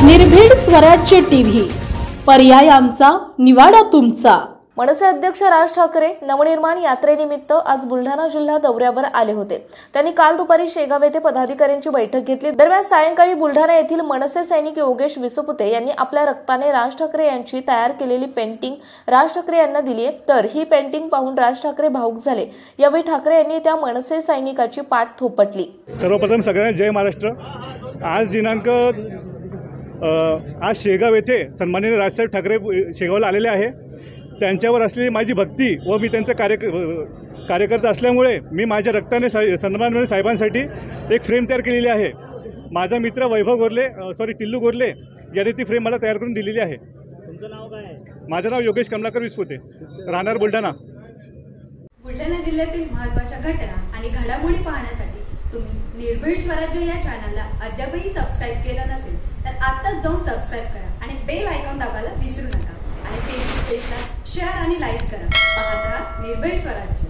निर्भीड स्वराज्य टीव्ही, पर्याय आमचा, निवाडा तुमचा। मनसे अध्यक्ष राज ठाकरे नवनिर्माण यात्रेनिमित्त आज बुलढाणा जिल्हा दौऱ्यावर आले होते। त्यांनी काल दुपारी शेगाव येथे पदाधिकाऱ्यांची बैठक घेतली। दरम्यान सायंकाळी बुलढाणा येथील मनसे सैनिक योगेश विसपुते यांनी आपल्या रक्ताने राज ठाकरे यांची तयार केलेली पेंटिंग राज ठाकरे यांना दिली आहे। तर ही पेंटिंग पाहून राज ठाकरे भावुक झाले। यावेळी ठाकरे यांनी त्या मनसे सैनिकाची पाठ थोपटली। सर्वप्रथम सगळ्यांना जय महाराष्ट्र। आज दिनांक आज शेगाव येथे सन्माननीय राजसाहेब ठाकरे शेगावला आलेले आहे। त्यांच्यावर असलेली माझी भक्ती व मी त्यांचा कार्यकर्ता असल्यामुळे मी माझ्या रक्ताने सन्माननीय साहेबांसाठी एक फ्रेम तयार केलेली आहे। माझा मित्र वैभव गोरले टिल्लू गोरले यांनी ती फ्रेम मला तयार करून दिलेली आहे। तुमचं नाव काय आहे? माझं नाव योगेश कमलाकर विसपुते, राहणार बुलढाणा। बुलढाणा जिल्ह्यातील महत्त्वाच्या घटना आणि घडामोडी पाहण्यासाठी तुम्ही निर्भीड स्वराज्य या चॅनलला अद्यापही सबस्क्राइब केलं नसेल तर आत्ताच जाऊन सबस्क्राइब करा आणि बेल आयकॉन दाबायला विसरू नका। आणि फेसबुक पेजला शेअर आणि लाईक करा। पाहत राहा निर्भीड स्वराज्य।